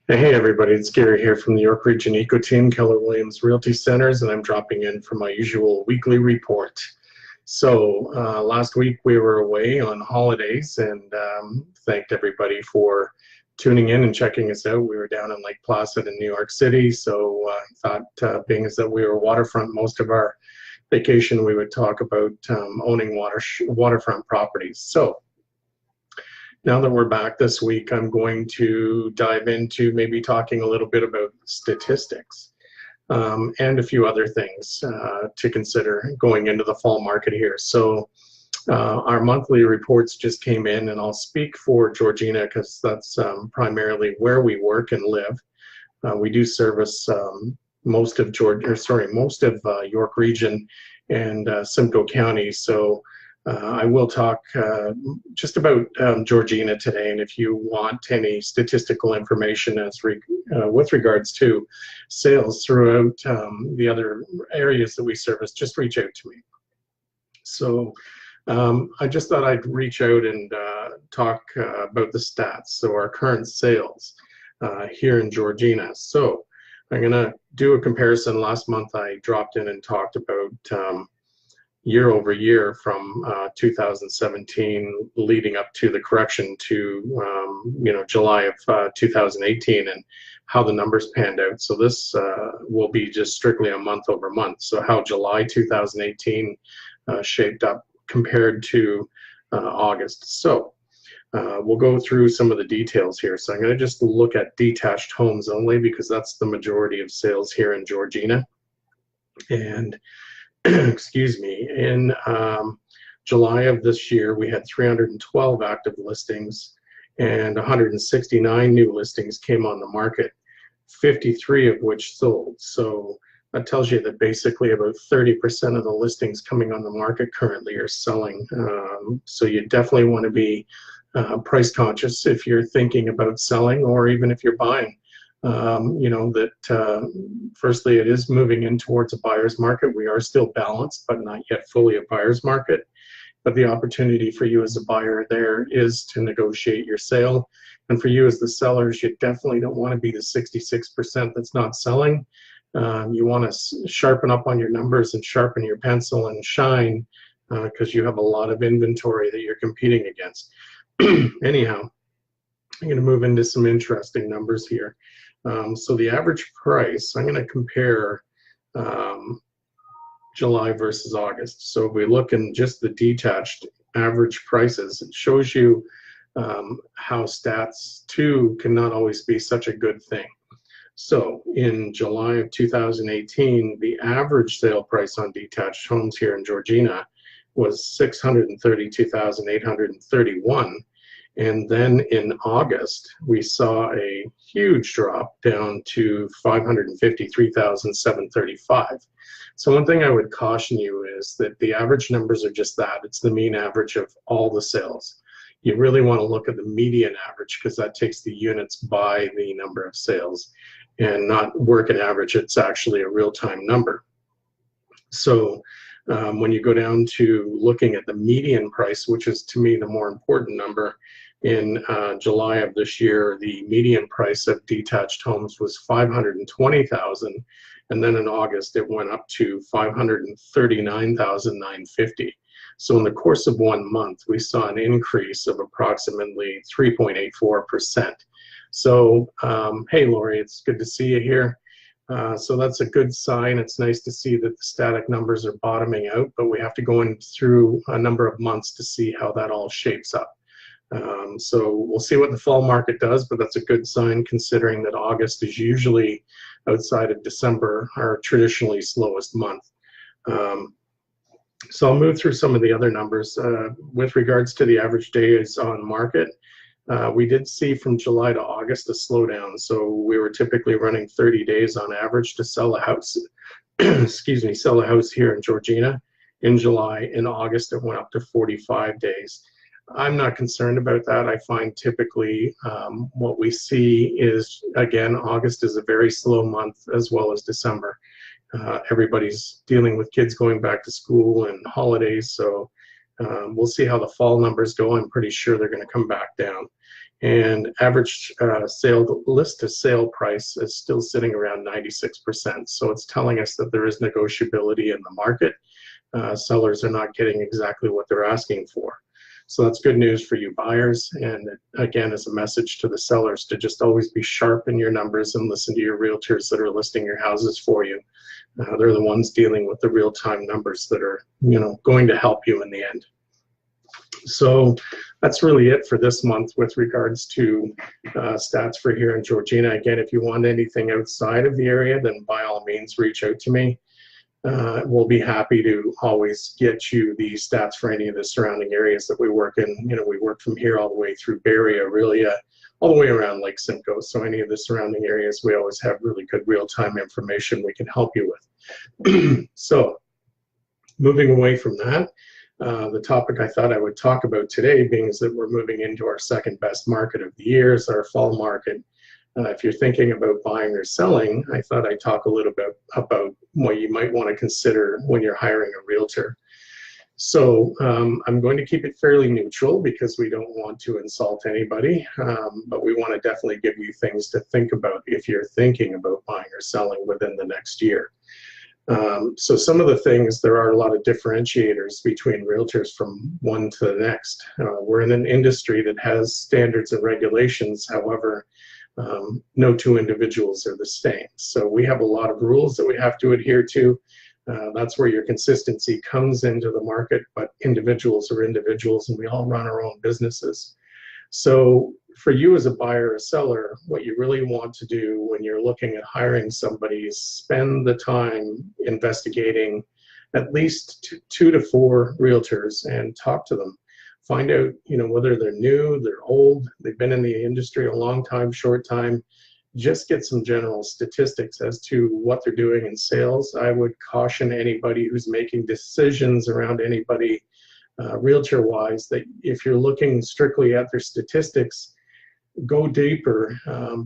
Hey everybody, it's Gary here from the York Region Eco Team, Keller Williams Realty Centers, and I'm dropping in for my usual weekly report. Last week we were away on holidays and thanked everybody for tuning in and checking us out. We were down in Lake Placid in New York City, so I thought being as that we were waterfront most of our vacation, we would talk about owning waterfront properties. So now that we're back this week, I'm going to dive into maybe talking a little bit about statistics and a few other things to consider going into the fall market here. Our monthly reports just came in, and I'll speak for Georgina because that's primarily where we work and live. We do service most of York Region and Simcoe County. I will talk just about Georgina today, and if you want any statistical information with regards to sales throughout the other areas that we service, just reach out to me. I just thought I'd reach out and talk about the stats. So our current sales here in Georgina. So I'm going to do a comparison. Last month I dropped in and talked about year over year from 2017 leading up to the correction to July of 2018 and how the numbers panned out. So this will be just strictly a month over month. So how July 2018 shaped up compared to August. So we'll go through some of the details here. So I'm going to just look at detached homes only because that's the majority of sales here in Georgina. And excuse me, in July of this year, we had 312 active listings and 169 new listings came on the market, 53 of which sold. So that tells you that basically about 30% of the listings coming on the market currently are selling. So you definitely want to be price conscious if you're thinking about selling or even if you're buying. Firstly, it is moving in towards a buyer's market. We are still balanced, but not yet fully a buyer's market. But the opportunity for you as a buyer there is to negotiate your sale. And for you as the sellers, you definitely don't want to be the 66% that's not selling. You want to sharpen up on your numbers and sharpen your pencil and shine because you have a lot of inventory that you're competing against. Anyhow, I'm going to move into some interesting numbers here. So the average price, I'm going to compare July versus August. So if we look in just the detached average prices, it shows you how stats too can not always be such a good thing. So in July of 2018, the average sale price on detached homes here in Georgina was $632,831. And then in August, we saw a huge drop down to $553,735. So one thing I would caution you is that the average numbers are just that. It's the mean average of all the sales. You really want to look at the median average because that takes the units by the number of sales and not work an average. It's actually a real-time number. So when you go down to looking at the median price, which is to me the more important number, in July of this year, the median price of detached homes was $520,000, and then in August it went up to $539,950. So in the course of 1 month, we saw an increase of approximately 3.84%. So, hey, Lori, it's good to see you here. So that's a good sign. It's nice to see that the static numbers are bottoming out, but we have to go in through a number of months to see how that all shapes up. So we'll see what the fall market does, but that's a good sign considering that August is usually, outside of December, our traditionally slowest month. So I'll move through some of the other numbers. With regards to the average days on market, we did see from July to August a slowdown. So we were typically running 30 days on average to sell a house, excuse me, sell a house here in Georgina. In July, in August, it went up to 45 days. I'm not concerned about that. I find typically what we see is, again, August is a very slow month as well as December. Everybody's dealing with kids going back to school and holidays, so we'll see how the fall numbers go. I'm pretty sure they're going to come back down. and average list to sale price is still sitting around 96%. So it's telling us that there is negotiability in the market. Sellers are not getting exactly what they're asking for. So that's good news for you buyers, and again, is a message to the sellers to just always be sharp in your numbers and listen to your realtors that are listing your houses for you. They're the ones dealing with the real-time numbers that are, going to help you in the end. So that's really it for this month with regards to stats for here in Georgina. Again, if you want anything outside of the area, then by all means reach out to me. We'll be happy to always get you the stats for any of the surrounding areas that we work in. We work from here all the way through Barrie, Orillia, all the way around Lake Simcoe. So any of the surrounding areas, we always have really good real-time information we can help you with. So moving away from that, the topic I thought I would talk about today being is that we're moving into our second best market of the year, is our fall market. If you're thinking about buying or selling, I thought I'd talk a little bit about what you might want to consider when you're hiring a realtor. So I'm going to keep it fairly neutral because we don't want to insult anybody, but we want to definitely give you things to think about if you're thinking about buying or selling within the next year. So some of the things, there are a lot of differentiators between realtors from one to the next. We're in an industry that has standards and regulations. However, no two individuals are the same. So we have a lot of rules that we have to adhere to. That's where your consistency comes into the market, but individuals are individuals and we all run our own businesses. So for you as a buyer or seller, what you really want to do when you're looking at hiring somebody is spend the time investigating at least 2 to 4 realtors and talk to them. Find out, whether they're new, they're old, they've been in the industry a long time, short time. Just get some general statistics as to what they're doing in sales. I would caution anybody who's making decisions around anybody realtor-wise that if you're looking strictly at their statistics, go deeper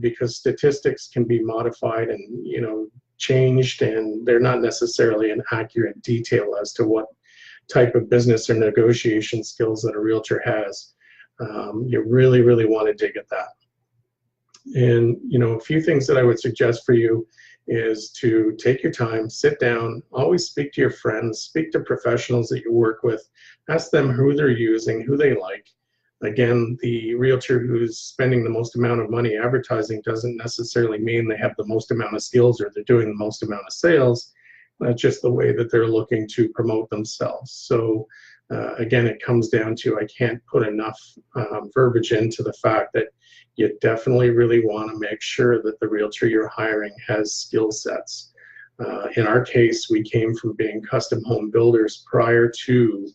because statistics can be modified and changed, and they're not necessarily an accurate detail as to what type of business or negotiation skills that a realtor has. You really, really want to dig at that. And a few things that I would suggest for you is to take your time, sit down, always speak to your friends, speak to professionals that you work with, ask them who they're using, who they like. Again, the realtor who's spending the most amount of money advertising doesn't necessarily mean they have the most amount of skills or they're doing the most amount of sales. That's just the way that they're looking to promote themselves. So again, it comes down to, I can't put enough verbiage into the fact that you definitely really want to make sure that the realtor you're hiring has skill sets. In our case, we came from being custom home builders prior to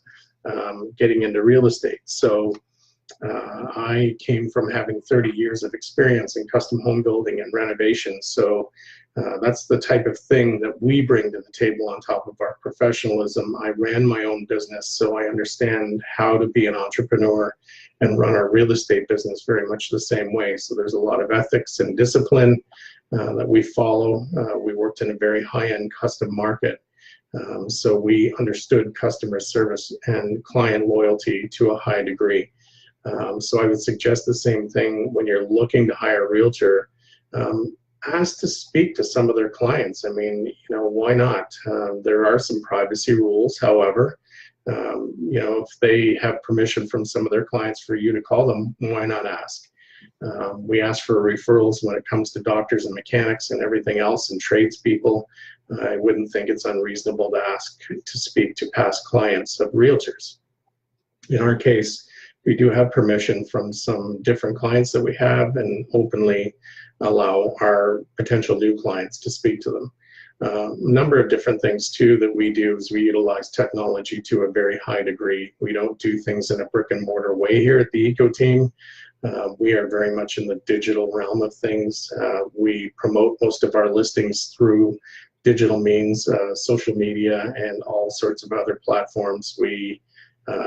getting into real estate. So I came from having 30 years of experience in custom home building and renovation. So that's the type of thing that we bring to the table on top of our professionalism. I ran my own business, so I understand how to be an entrepreneur and run our real estate business very much the same way. So there's a lot of ethics and discipline that we follow. We worked in a very high-end custom market. So we understood customer service and client loyalty to a high degree. So I would suggest the same thing when you're looking to hire a realtor. Ask to speak to some of their clients. I mean, why not? There are some privacy rules. However, if they have permission from some of their clients for you to call them, why not ask? We ask for referrals when it comes to doctors and mechanics and everything else and tradespeople. I wouldn't think it's unreasonable to ask to speak to past clients of realtors. In our case, we do have permission from some different clients that we have and openly allow our potential new clients to speak to them. A number of different things too that we do is we utilize technology to a very high degree. We don't do things in a brick and mortar way here at the Eco Team. We are very much in the digital realm of things. We promote most of our listings through digital means, social media, and all sorts of other platforms. We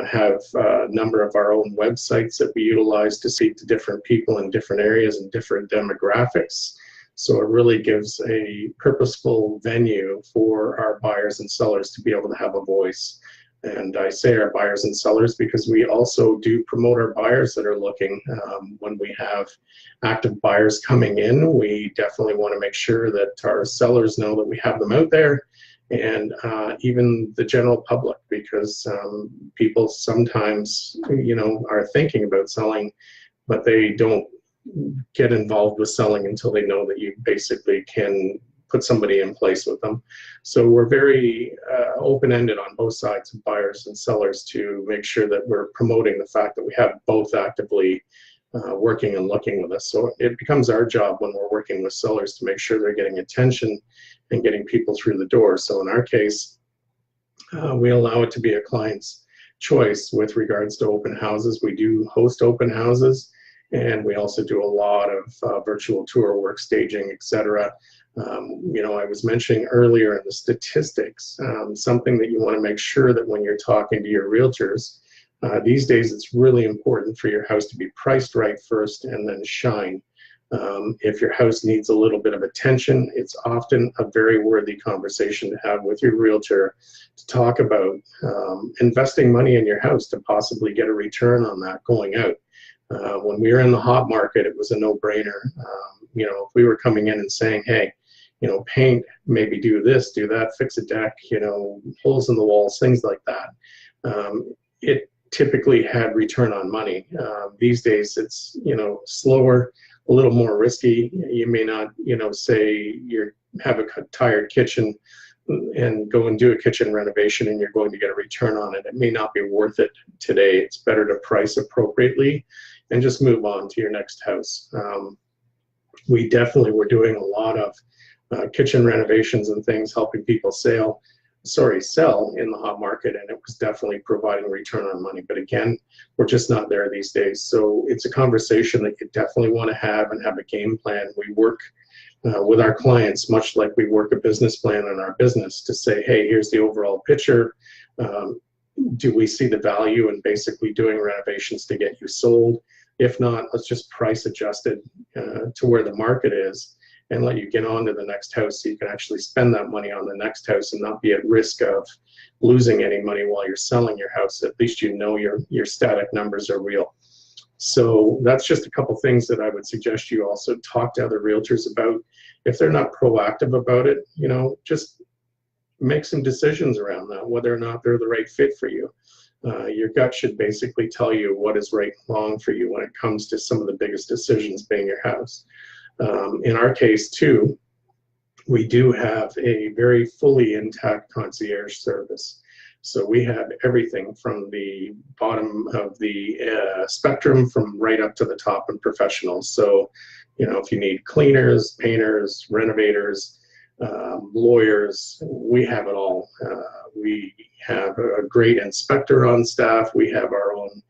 have a number of our own websites that we utilize to speak to different people in different areas and different demographics. So it really gives a purposeful venue for our buyers and sellers to be able to have a voice And I say our buyers and sellers because we also do promote our buyers that are looking. When we have active buyers coming in, we definitely want to make sure that our sellers know that we have them out there, and even the general public, because people sometimes, are thinking about selling, but they don't get involved with selling until they know that you basically can put somebody in place with them. So we're very open-ended on both sides of buyers and sellers to make sure that we're promoting the fact that we have both actively working and looking with us. So it becomes our job when we're working with sellers to make sure they're getting attention and getting people through the door. So in our case, we allow it to be a client's choice with regards to open houses. We do host open houses, and we also do a lot of virtual tour work, staging, etc. I was mentioning earlier in the statistics, something that you want to make sure that when you're talking to your realtors, these days it's really important for your house to be priced right first and then shine. If your house needs a little bit of attention, it's often a very worthy conversation to have with your realtor to talk about investing money in your house to possibly get a return on that going out. When we were in the hot market, it was a no-brainer. If we were coming in and saying, hey, paint, maybe do this, do that, fix a deck, holes in the walls, things like that. It typically had return on money. These days, it's, slower, a little more risky. You may not, say you have a tired kitchen and go and do a kitchen renovation and you're going to get a return on it. It may not be worth it today. It's better to price appropriately and just move on to your next house. We definitely were doing a lot of kitchen renovations and things, helping people sell in the hot market, and it was definitely providing return on money. But again, we're just not there these days. So it's a conversation that you definitely want to have and have a game plan. We work with our clients much like we work a business plan in our business to say, hey, here's the overall picture. Do we see the value in basically doing renovations to get you sold? If not, let's just price adjust it to where the market is and let you get on to the next house so you can actually spend that money on the next house and not be at risk of losing any money while you're selling your house. At least your static numbers are real. So that's just a couple things that I would suggest you also talk to other realtors about. If they're not proactive about it, just make some decisions around that, whether or not they're the right fit for you. Your gut should basically tell you what is right and wrong for you when it comes to some of the biggest decisions being your house. In our case too, we do have a very fully intact concierge service. So we have everything from the bottom of the spectrum from right up to the top in professionals. So, if you need cleaners, painters, renovators, lawyers, we have it all. We have a great inspector on staff. We have our own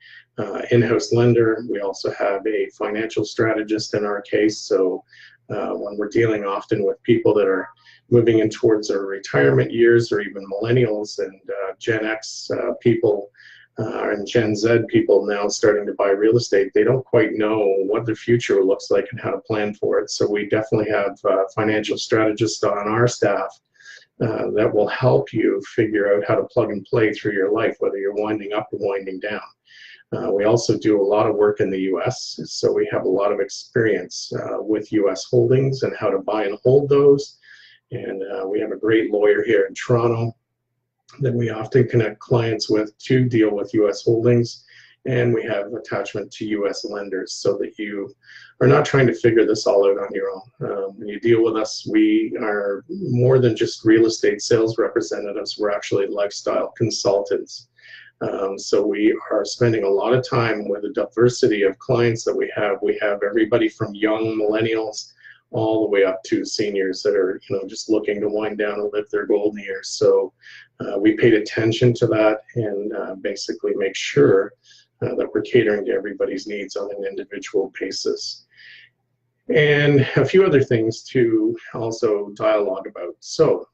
in-house lender. We also have a financial strategist in our case. So when we're dealing often with people that are moving in towards their retirement years, or even millennials and Gen X people and Gen Z people now starting to buy real estate, they don't quite know what their future looks like and how to plan for it. So we definitely have financial strategists on our staff that will help you figure out how to plug and play through your life, whether you're winding up or winding down. We also do a lot of work in the US, so we have a lot of experience with US holdings and how to buy and hold those. And we have a great lawyer here in Toronto that we often connect clients with to deal with US holdings. And we have attachment to US lenders so that you are not trying to figure this all out on your own. When you deal with us, we are more than just real estate sales representatives. We're actually lifestyle consultants. So we are spending a lot of time with a diversity of clients that we have. We have everybody from young millennials all the way up to seniors that are, just looking to wind down and live their golden years. So we paid attention to that and basically make sure that we're catering to everybody's needs on an individual basis. And a few other things to also dialogue about. So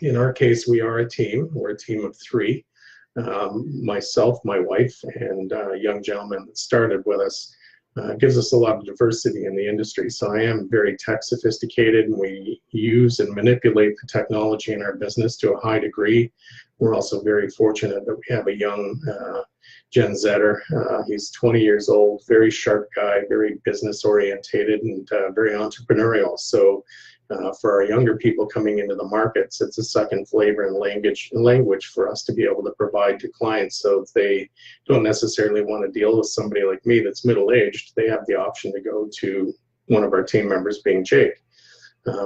in our case, we are a team. We're a team of 3. Myself, my wife, and a young gentleman that started with us gives us a lot of diversity in the industry. So I am very tech sophisticated, and we use and manipulate the technology in our business to a high degree. We're also very fortunate that we have a young Gen Zer. He's 20 years old, very sharp guy, very business orientated, and very entrepreneurial. So for our younger people coming into the markets, it's a second flavor and language for us to be able to provide to clients. So if they don't necessarily want to deal with somebody like me that's middle-aged, they have the option to go to one of our team members, being Jake.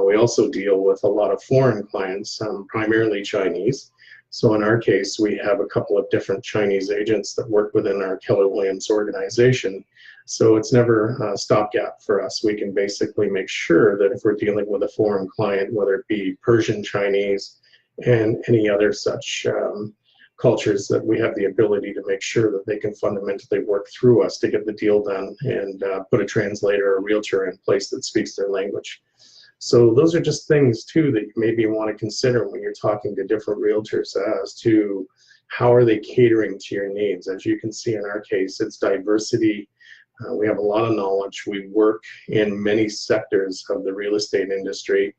We also deal with a lot of foreign clients, primarily Chinese. So in our case, we have a couple of different Chinese agents that work within our Keller Williams organization. So it's never a stopgap for us. We can basically make sure that if we're dealing with a foreign client, whether it be Persian, Chinese, and any other such cultures, that we have the ability to make sure that they can fundamentally work through us to get the deal done, and put a translator or a realtor in place that speaks their language. So those are just things too that you maybe want to consider when you're talking to different realtors as to how are they catering to your needs. As you can see in our case, it's diversity. We have a lot of knowledge. We work in many sectors of the real estate industry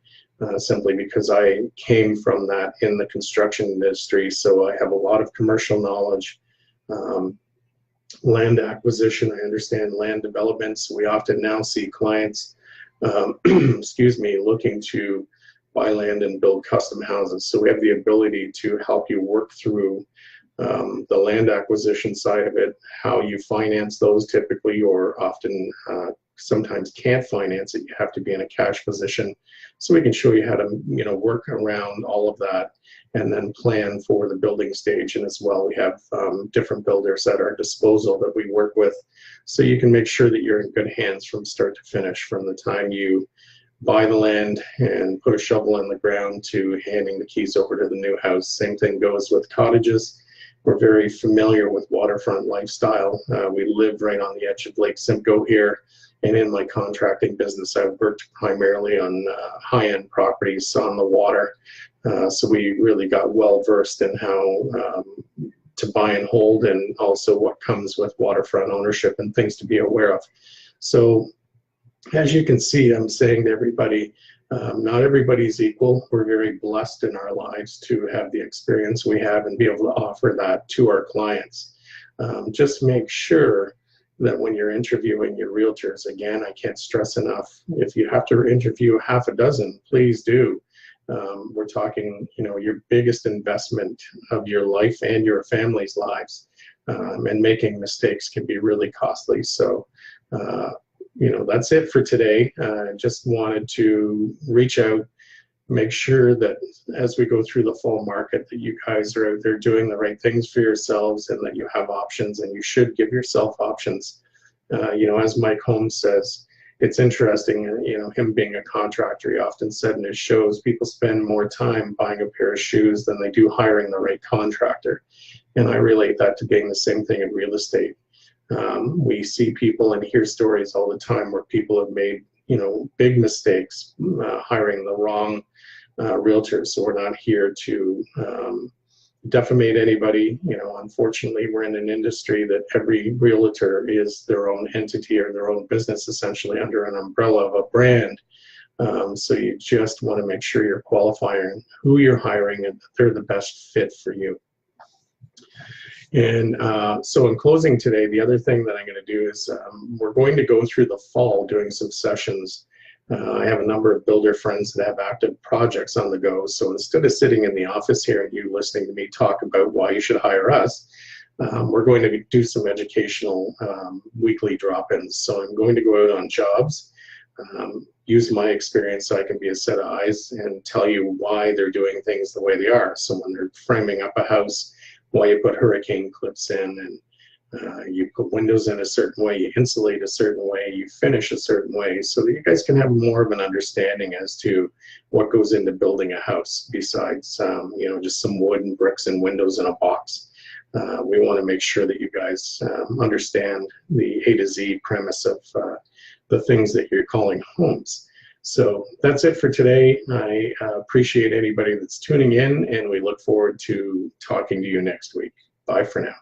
simply because I came from that in the construction industry. So I have a lot of commercial knowledge. Land acquisition, I understand land development. So we often now see clients excuse me, looking to buy land and build custom houses. So we have the ability to help you work through the land acquisition side of it, how you finance those typically, or often sometimes can't finance it. You have to be in a cash position. So we can show you how to, work around all of that and then plan for the building stage. And as well, we have different builders at our disposal that we work with. So you can make sure that you're in good hands from start to finish, from the time you buy the land and put a shovel in the ground to handing the keys over to the new house. Same thing goes with cottages. We're very familiar with waterfront lifestyle. We live right on the edge of Lake Simcoe here. And in my contracting business, I've worked primarily on high-end properties on the water. So we really got well versed in how to buy and hold, and also what comes with waterfront ownership and things to be aware of. So as you can see, I'm saying to everybody, not everybody's equal. We're very blessed in our lives to have the experience we have and be able to offer that to our clients. Just make sure that when you're interviewing your realtors, again, I can't stress enough, if you have to interview half a dozen, please do. We're talking, your biggest investment of your life and your family's lives, and making mistakes can be really costly. So, that's it for today. Just wanted to reach out, make sure that as we go through the fall market, that you guys are out there doing the right things for yourselves, and that you have options, and you should give yourself options. As Mike Holmes says, it's interesting, him being a contractor, he often said in his shows, people spend more time buying a pair of shoes than they do hiring the right contractor. And I relate that to being the same thing in real estate. We see people and hear stories all the time where people have made, big mistakes hiring the wrong realtors. So we're not here to defamate anybody. Unfortunately, we're in an industry that every realtor is their own entity or their own business, essentially under an umbrella of a brand. So you just want to make sure you're qualifying who you're hiring and that they're the best fit for you. And so in closing today, the other thing that I'm going to do is we're going to go through the fall doing some sessions. I have a number of builder friends that have active projects on the go. So instead of sitting in the office here and you listening to me talk about why you should hire us, we're going to do some educational weekly drop-ins. So I'm going to go out on jobs, use my experience so I can be a set of eyes and tell you why they're doing things the way they are. So when they're framing up a house, why you put hurricane clips in, and you put windows in a certain way, you insulate a certain way, you finish a certain way, so that you guys can have more of an understanding as to what goes into building a house besides just some wood and bricks and windows in a box. We want to make sure that you guys understand the A to Z premise of the things that you're calling homes. So that's it for today. I appreciate anybody that's tuning in, and we look forward to talking to you next week. Bye for now.